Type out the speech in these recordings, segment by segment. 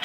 Hey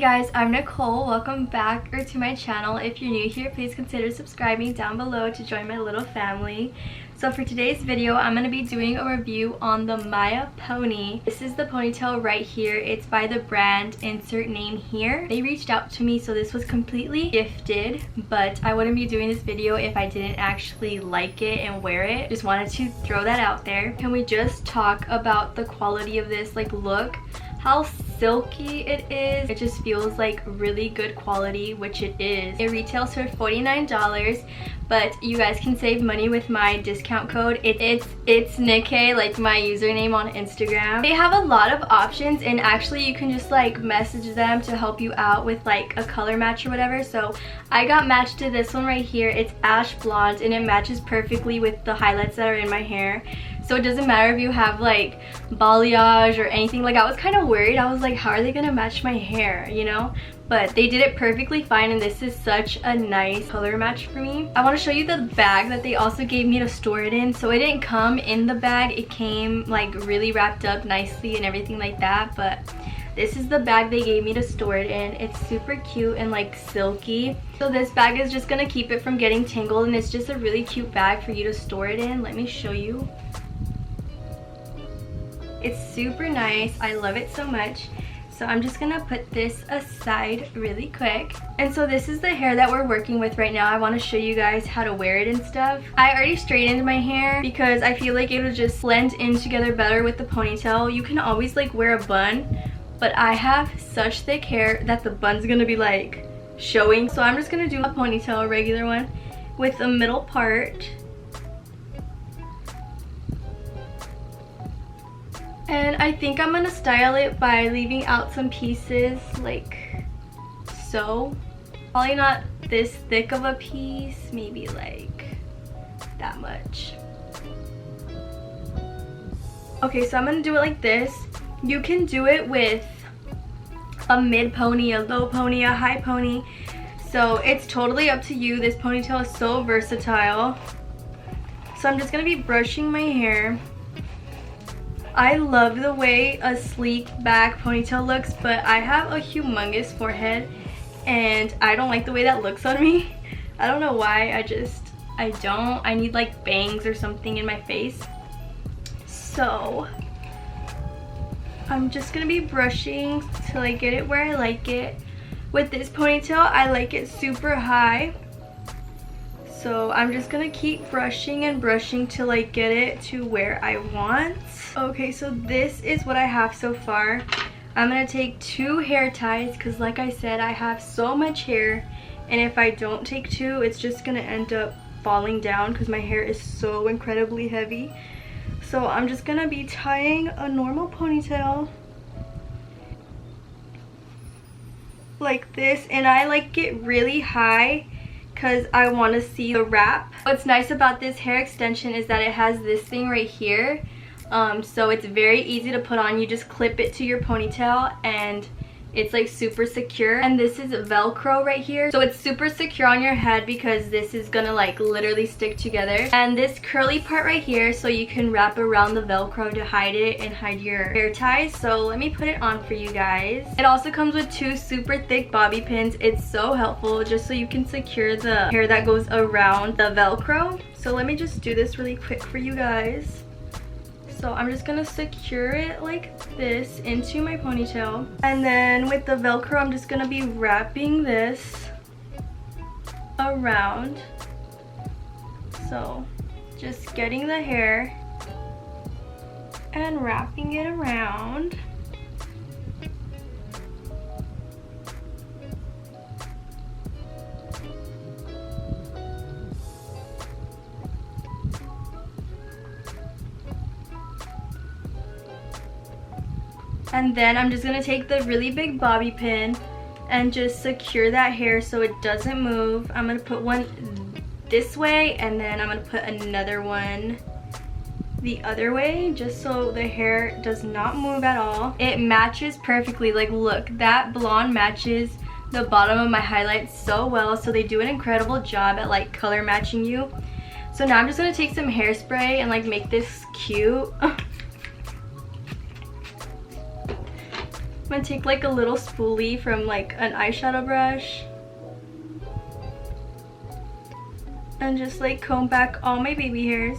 guys, I'm Nicole. Welcome back to my channel. If you're new here, please consider subscribing down below to join my little family. So for today's video, I'm going to be doing a review on the Miya Pony. This is the ponytail right here. It's by the brand, insert name here. They reached out to me, so this was completely gifted, but I wouldn't be doing this video if I didn't actually like it and wear it. Just wanted to throw that out there. Can we just talk about the quality of this? Like, look how silky it is. It just feels like really good quality, which it is. It retails for $49, but you guys can save money with my discount code. It's Nicole, like my username on Instagram. They have a lot of options, and actually you can just like message them to help you out with like a color match or whatever. So I got matched to this one right here. It's ash blonde and it matches perfectly with the highlights that are in my hair. So it doesn't matter if you have like balayage or anything. Like, I was kind of worried. I was like, how are they gonna match my hair, you know? But they did it perfectly fine, and this is such a nice color match for me. I want to show you the bag that they also gave me to store it in. So it didn't come in the bag. It came like really wrapped up nicely and everything like that. But this is the bag they gave me to store it in. It's super cute and like silky. So this bag is just gonna keep it from getting tangled, and it's just a really cute bag for you to store it in. Let me show you. It's super nice. I love it so much. So I'm just gonna put this aside really quick. And so this is the hair that we're working with right now. I want to show you guys how to wear it and stuff. I already straightened my hair because I feel like it'll just blend in together better with the ponytail. You can always like wear a bun, but I have such thick hair that the bun's gonna be like showing. So I'm just gonna do a ponytail, a regular one, with the middle part. And I think I'm gonna style it by leaving out some pieces like so. Probably not this thick of a piece, maybe like that much. Okay, so I'm gonna do it like this. You can do it with a mid pony, a low pony, a high pony. So it's totally up to you. This ponytail is so versatile. So I'm just gonna be brushing my hair. I love the way a sleek back ponytail looks, but I have a humongous forehead and I don't like the way that looks on me. I don't know why, I don't. I need like bangs or something in my face. So I'm just gonna be brushing till I get it where I like it. With this ponytail, I like it super high. So I'm just gonna keep brushing and brushing till I get it to where I want. Okay, so this is what I have so far. I'm gonna take 2 hair ties because like I said, I have so much hair, and if I don't take 2, it's just gonna end up falling down because my hair is so incredibly heavy. So I'm just gonna be tying a normal ponytail like this, and I like it really high because I want to see the wrap. What's nice about this hair extension is that it has this thing right here. So it's very easy to put on. You just clip it to your ponytail and it's like super secure. And this is Velcro right here, so it's super secure on your head because this is gonna like literally stick together. And this curly part right here, so you can wrap around the Velcro to hide it and hide your hair ties. So let me put it on for you guys. It also comes with 2 super thick bobby pins. It's so helpful just so you can secure the hair that goes around the Velcro. So let me just do this really quick for you guys. So I'm just gonna secure it like this into my ponytail. And then with the Velcro, I'm just gonna be wrapping this around. So just getting the hair and wrapping it around. And then I'm just gonna take the really big bobby pin and just secure that hair so it doesn't move. I'm gonna put one this way, and then I'm gonna put another one the other way, just so the hair does not move at all. It matches perfectly. Like, look, that blonde matches the bottom of my highlights so well. So they do an incredible job at like color matching you. So now I'm just gonna take some hairspray and like make this cute. I'm gonna take like a little spoolie from like an eyeshadow brush and just like comb back all my baby hairs.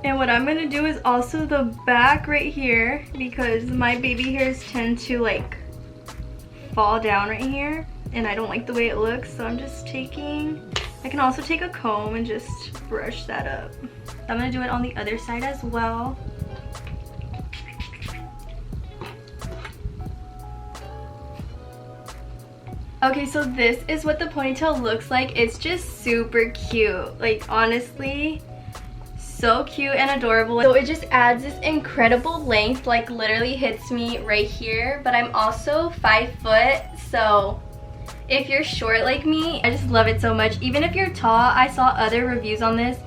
And what I'm gonna do is also the back right here, because my baby hairs tend to like fall down right here and I don't like the way it looks, so I'm just taking, I can also take a comb and just brush that up. I'm gonna do it on the other side as well. Okay, so this is what the ponytail looks like. It's just super cute. Like, honestly, so cute and adorable. So it just adds this incredible length, like literally hits me right here. But I'm also 5 foot, so if you're short like me, I just love it so much. Even if you're tall, I saw other reviews on this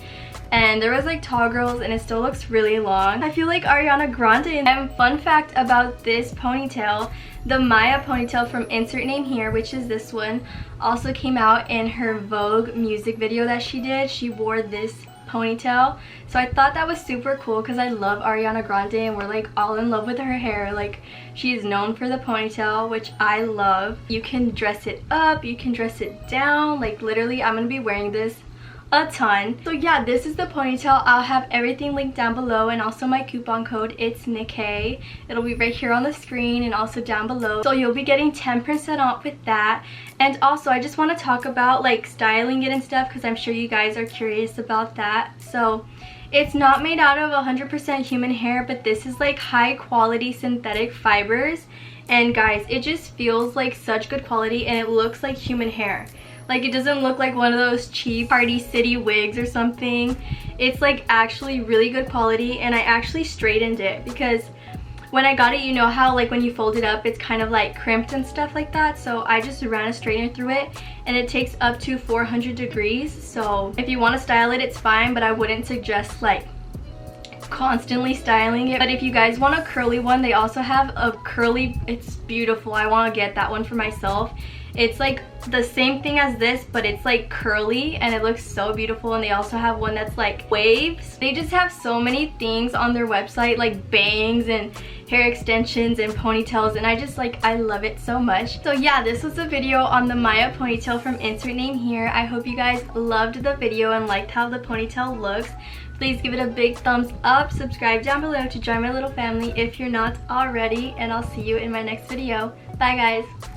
and there was like tall girls and it still looks really long. I feel like Ariana Grande. And fun fact about this ponytail, the Miya ponytail from Insert Name Here, which is this one, also came out in her Vogue music video that she did. She wore this ponytail, so I thought that was super cool because I love Ariana Grande and we're like all in love with her hair. Like, she is known for the ponytail, which I love. You can dress it up, you can dress it down. Like, literally I'm gonna be wearing this a ton. So yeah, this is the ponytail. I'll have everything linked down below and also my coupon code, it's Nicole. It'll be right here on the screen and also down below. So you'll be getting 10% off with that. And also I just want to talk about like styling it and stuff because I'm sure you guys are curious about that. So it's not made out of 100% human hair, but this is like high quality synthetic fibers. And guys, it just feels like such good quality and it looks like human hair. Like, it doesn't look like one of those cheap Party City wigs or something. It's like actually really good quality, and I actually straightened it because when I got it, you know how like when you fold it up it's kind of like crimped and stuff like that. So I just ran a straightener through it and it takes up to 400 degrees. So if you want to style it, it's fine, but I wouldn't suggest like constantly styling it. But if you guys want a curly one, they also have a curly, it's beautiful. I want to get that one for myself. It's like the same thing as this, but it's like curly and it looks so beautiful. And they also have one that's like waves. They just have so many things on their website, like bangs and hair extensions and ponytails, and I just like, I love it so much. So yeah, this was a video on the Miya ponytail from Insert Name Here. I hope you guys loved the video and liked how the ponytail looks. Please give it a big thumbs up, subscribe down below to join my little family if you're not already, and I'll see you in my next video. Bye guys.